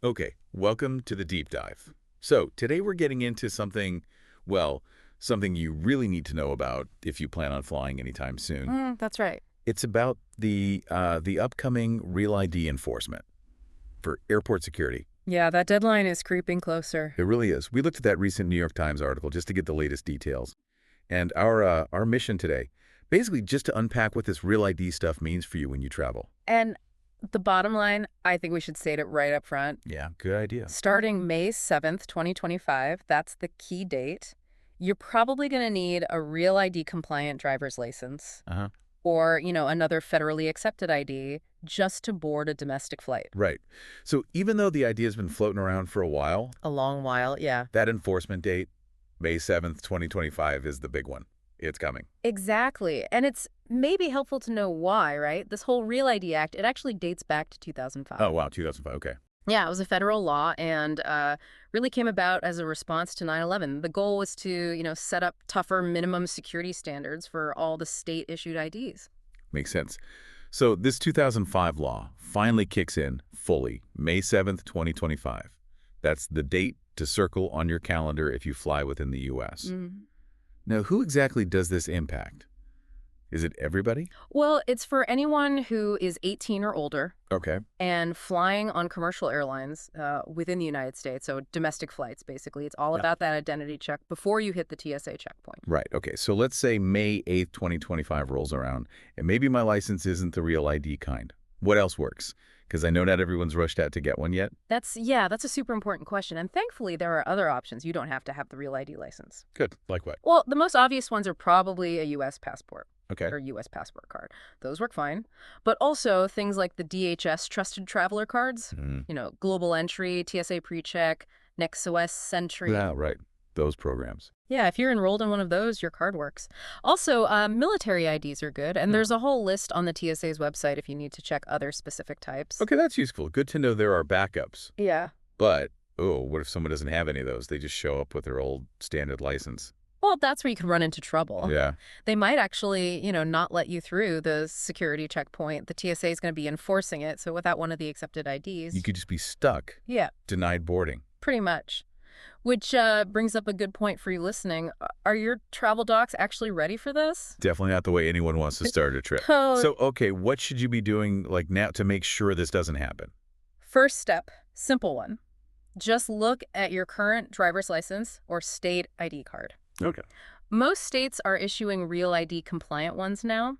Okay, welcome to the deep dive. So, today we're getting into something, well, something you really need to know about if you plan on flying anytime soon. That's right. It's about the upcoming Real ID enforcement for airport security. Yeah, that deadline is creeping closer. It really is. We looked at that recent New York Times article just to get the latest details. And our mission today, basically just to unpack what this Real ID stuff means for you when you travel. And the bottom line, I think we should state it right up front. Yeah, good idea. Starting May 7th, 2025, that's the key date, you're probably going to need a Real ID compliant driver's license Uh-huh. or, another federally accepted ID just to board a domestic flight. Right. So even though the idea has been floating around for a while, A long while, yeah. that enforcement date, May 7th, 2025, is the big one. It's coming. Exactly. And it's maybe helpful to know why, right? This whole Real ID Act, it actually dates back to 2005. Oh, wow, 2005. Okay. Yeah, it was a federal law and really came about as a response to 9/11. The goal was to, set up tougher minimum security standards for all the state-issued IDs. Makes sense. So this 2005 law finally kicks in fully May 7th, 2025. That's the date to circle on your calendar if you fly within the U.S. Mm. Now, who exactly does this impact? Is it everybody? Well, it's for anyone who is 18 or older Okay. and flying on commercial airlines within the United States, so domestic flights, basically. It's all Yeah. about that identity check before you hit the TSA checkpoint. Right. Okay. So let's say May 8th, 2025 rolls around, and maybe my license isn't the real ID kind. What else works? Because I know not everyone's rushed out to get one yet. That's a super important question. And thankfully, there are other options. You don't have to have the Real ID license. Good. Like what? Well, the most obvious ones are probably a U.S. passport Okay. or U.S. passport card. Those work fine. But also things like the DHS Trusted Traveler cards, Mm. Global Entry, TSA PreCheck, NextOS Sentry. Yeah, right. Those programs. Yeah, if you're enrolled in one of those, your card works. Also, military IDs are good, and Yeah. there's a whole list on the TSA's website if you need to check other specific types. Okay, that's useful. Good to know there are backups. Yeah. But, oh, what if someone doesn't have any of those? They just show up with their old standard license. Well, that's where you can run into trouble. Yeah. They might actually, not let you through the security checkpoint. The TSA is going to be enforcing it. So without one of the accepted IDs, You could just be stuck, yeah, denied boarding. pretty much. Which brings up a good point for you listening. Are your travel docs actually ready for this? Definitely not the way anyone wants to start a trip. Oh, So, okay, what should you be doing like now to make sure this doesn't happen? first step, simple one. Just look at your current driver's license or state ID card. Okay. Most states are issuing Real ID compliant ones now,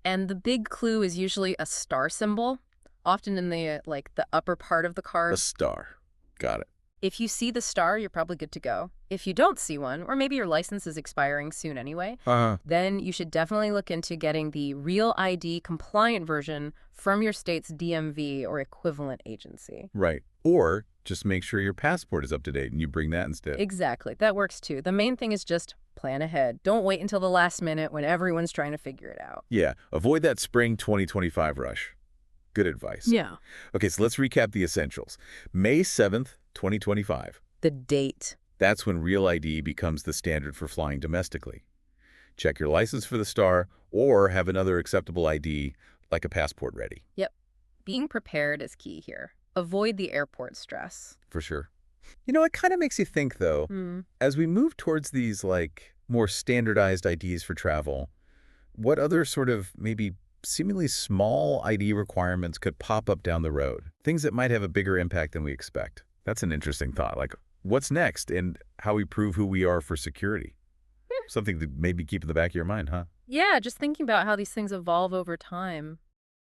and the big clue is usually a star symbol, often in the upper part of the A card. star. Got it. If you see the star, you're probably good to go. If you don't see one, or maybe your license is expiring soon anyway, then you should definitely look into getting the Real ID compliant version from your state's DMV or equivalent agency. Right. Or just make sure your passport is up to date and you bring that instead. Exactly. That works too. The main thing is just plan ahead. Don't wait until the last minute when everyone's trying to figure it out. Yeah. Avoid that spring 2025 rush. Good advice. Yeah. Okay, so let's recap the essentials. May 7th, 2025. The date. That's when Real ID becomes the standard for flying domestically. Check your license for the star or have another acceptable ID like a passport ready. Yep. Being prepared is key here. Avoid the airport stress. For sure. You know, it kind of makes you think, though, Hmm. as we move towards these, more standardized IDs for travel, what other sort of maybe seemingly small ID requirements could pop up down the road? Things that might have a bigger impact than we expect. That's an interesting thought. Like, what's next and how we prove who we are for security? Something to maybe keep in the back of your mind, huh? Yeah, just thinking about how these things evolve over time.